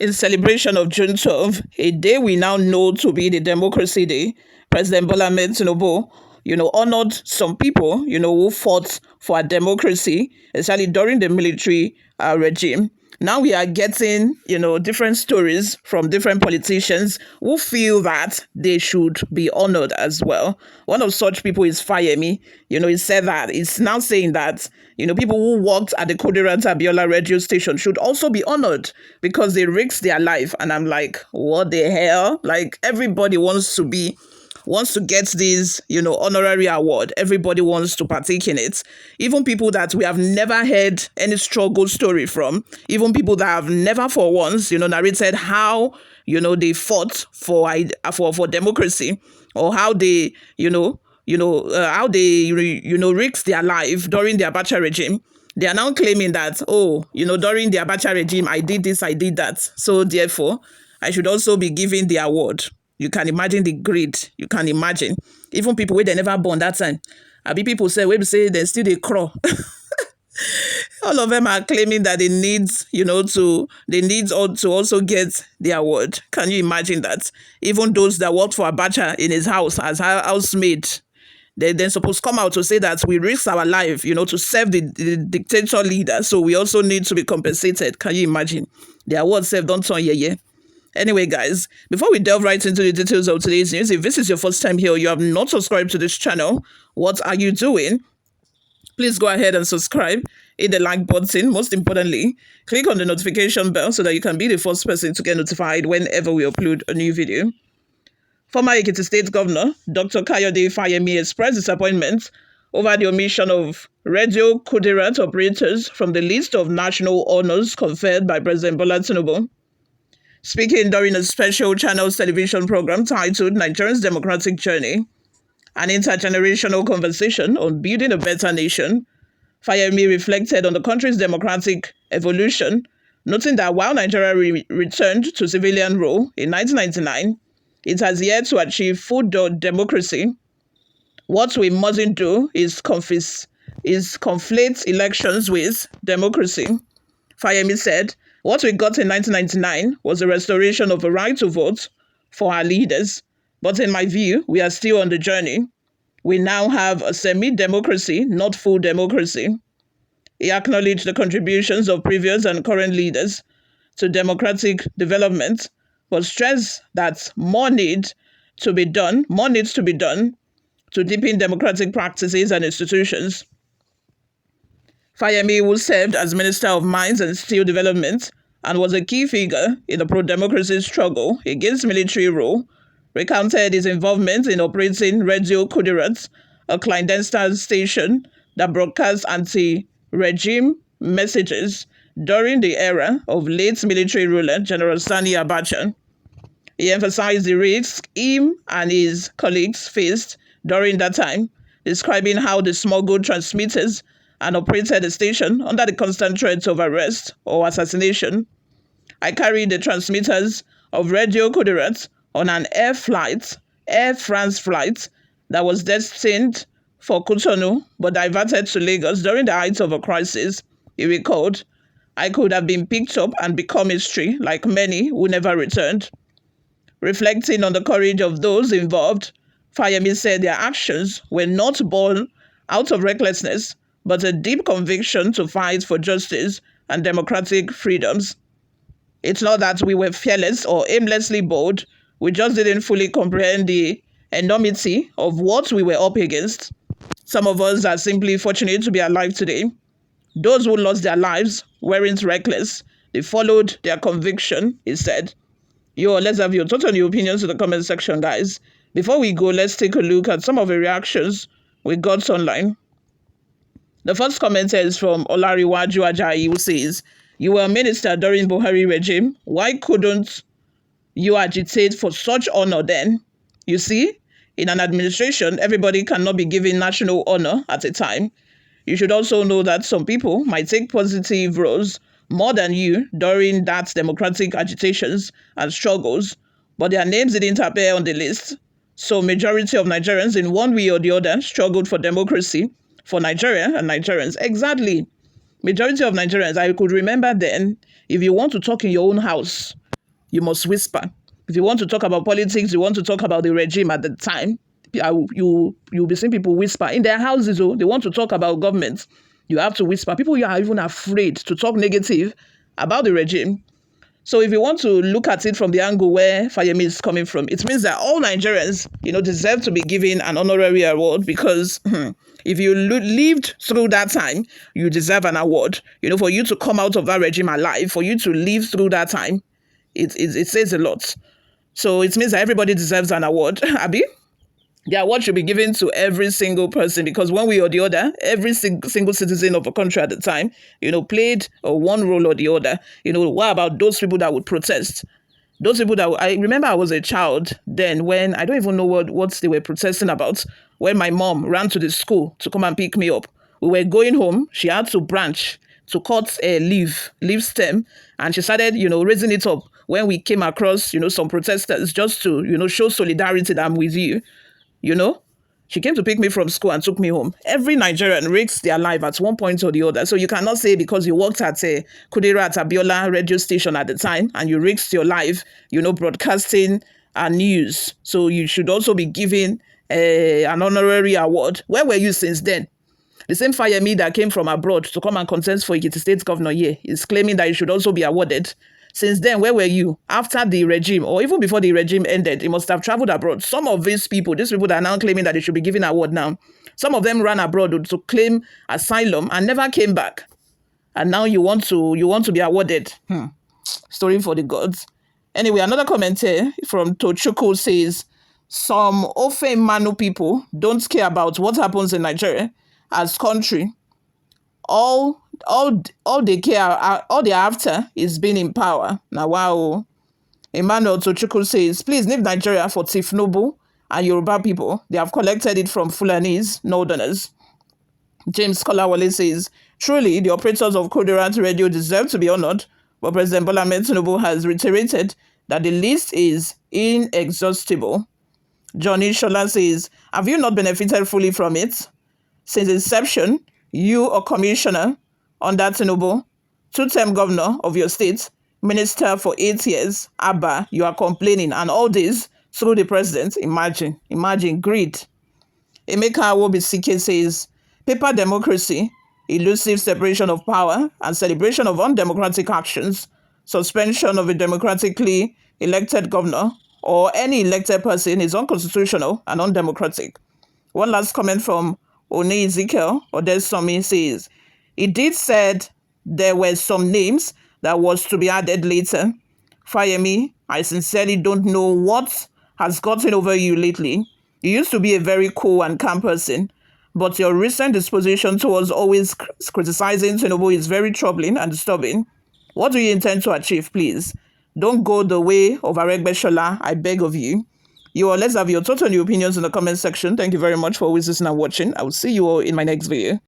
In celebration of June 12, a day we now know to be the Democracy Day, President Bola Ahmed Tinubu, honored some people, who fought for our democracy, especially during the military regime. Now we are getting, different stories from different politicians who feel that they should be honored as well. One of such people is Fayemi. He said that he's now saying that, people who worked at the Kudirat Abiola radio station should also be honored because they risked their life. And I'm like, what the hell? Like, everybody wants to get this, honorary award. Everybody wants to partake in it. Even people that we have never heard any struggle story from, even people that have never for once, narrated how, they fought for democracy, or how they, risked their life during the Abacha regime. They are now claiming that, during the Abacha regime, I did this, I did that. So therefore, I should also be given the award. You can imagine the greed. You can imagine. Even people where they never born that time. Abi people say, we say they still they crawl. All of them are claiming that they need, to also get the award. Can you imagine that? Even those that worked for Abacha in his house as housemaid, they're supposed to come out to say that we risk our life, to serve the dictator leader. So we also need to be compensated. Can you imagine? The award served don't turn yeah. Anyway, guys, before we delve right into the details of today's news, if this is your first time here or you have not subscribed to this channel, what are you doing? Please go ahead and subscribe, hit the like button. Most importantly, click on the notification bell so that you can be the first person to get notified whenever we upload a new video. Former Ekiti State Governor Dr. Kayode Fayemi expressed disappointment over the omission of Radio Kudirat operators from the list of national honors conferred by President Bola Tinubu. Speaking during a special Channels television program titled Nigeria's Democratic Journey, an intergenerational conversation on building a better nation, Fayemi reflected on the country's democratic evolution, noting that while Nigeria returned to civilian rule in 1999, it has yet to achieve full democracy. What we mustn't do is conflate elections with democracy. Fayemi said, what we got in 1999 was a restoration of a right to vote for our leaders. But in my view, we are still on the journey. We now have a semi-democracy, not full democracy. He acknowledged the contributions of previous and current leaders to democratic development, but stressed that more needs to be done to deepen democratic practices and institutions. Fayemi, who served as Minister of Mines and Steel Development and was a key figure in the pro-democracy struggle against military rule, recounted his involvement in operating Radio Kudirat, a clandestine station that broadcast anti-regime messages during the era of late military ruler General Sani Abacha. He emphasized the risks him and his colleagues faced during that time, describing how they smuggled transmitters and operated the station under the constant threat of arrest or assassination. I carried the transmitters of Radio Kudirat on an Air France flight that was destined for Cotonou but diverted to Lagos during the height of a crisis. He recalled, I could have been picked up and become history like many who never returned. Reflecting on the courage of those involved, Fayemi said their actions were not born out of recklessness, but a deep conviction to fight for justice and democratic freedoms. It's not that we were fearless or aimlessly bold, we just didn't fully comprehend the enormity of what we were up against. Some of us are simply fortunate to be alive today. Those who lost their lives weren't reckless. They followed their conviction, he said. Let's have your thoughts and your opinions in the comment section, guys. Before we go, let's take a look at some of the reactions we got online. The first comment is from Olariwaju Ajayi, who says, you were a minister during Buhari regime. Why couldn't you agitate for such honor then? You see, in an administration, everybody cannot be given national honor at a time. You should also know that some people might take positive roles more than you during that democratic agitations and struggles, but their names didn't appear on the list. So majority of Nigerians in one way or the other struggled for democracy, for Nigeria and Nigerians. Exactly. Majority of Nigerians, I could remember then, if you want to talk in your own house, You must whisper. If you want to talk about politics, you want to talk about the regime at the time, you'll be seeing people whisper in their houses. Oh, they want to talk about government. You have to whisper. People you are even afraid to talk negative about the regime. So if you want to look at it from the angle where Fayemi is coming from, it means that all Nigerians, deserve to be given an honorary award because if you lived through that time, you deserve an award. For you to come out of that regime alive, for you to live through that time, it says a lot. So it means that everybody deserves an award. Abi? The award should be given to every single person because one way or the other, every single citizen of a country at the time, played one role or the other. What about those people that would protest? Those people I remember I was a child then when I don't even know what they were protesting about. When my mom ran to the school to come and pick me up, we were going home. She had to branch to cut a leaf stem, and she started, raising it up when we came across, some protesters just to, show solidarity that I'm with you. She came to pick me from school and took me home. Every Nigerian risks their life at one point or the other. So you cannot say because you worked at a Kudirat Abiola radio station at the time and you risked your life, broadcasting news. So you should also be given an honorary award. Where were you since then? The same Fayemi that came from abroad to come and contest for Ekiti State Governor here is claiming that he should also be awarded. Since then, where were you? After the regime, or even before the regime ended, he must have traveled abroad. Some of these people that are now claiming that they should be given an award now, some of them ran abroad to claim asylum and never came back. And now you want to be awarded. Story for the gods. Anyway, another comment here from Tochukwu says, some Ofe Manu people don't care about what happens in Nigeria as country. All they care, all they're after is being in power. Now, wow. Emmanuel Tochukwu says, please leave Nigeria for Tinubu and Yoruba people. They have collected it from Fulanese, Northerners. James Kolawole says, truly, the operators of Kudirat Radio deserve to be honored, but President Bola Ahmed Tinubu has reiterated that the list is inexhaustible. Johnny Shola says, have you not benefited fully from it? Since inception, you, a commissioner under Tinubu, two-term governor of your state, minister for 8 years, Abba, you are complaining, and all this through the president. Imagine greed. Emeka Awobisike says, paper democracy, elusive separation of power, and celebration of undemocratic actions, suspension of a democratically elected governor or any elected person is unconstitutional and undemocratic. One last comment from One Ezekiel Odesomi says, it did said there were some names that was to be added later. Fayemi, I sincerely don't know what has gotten over you lately. You used to be a very cool and calm person, but your recent disposition towards always criticizing Tinubu is very troubling and disturbing. What do you intend to achieve, please? Don't go the way of Aregbesola, I beg of you. You all, let's have your thoughts and your opinions in the comment section. Thank you very much for always listening and watching. I will see you all in my next video.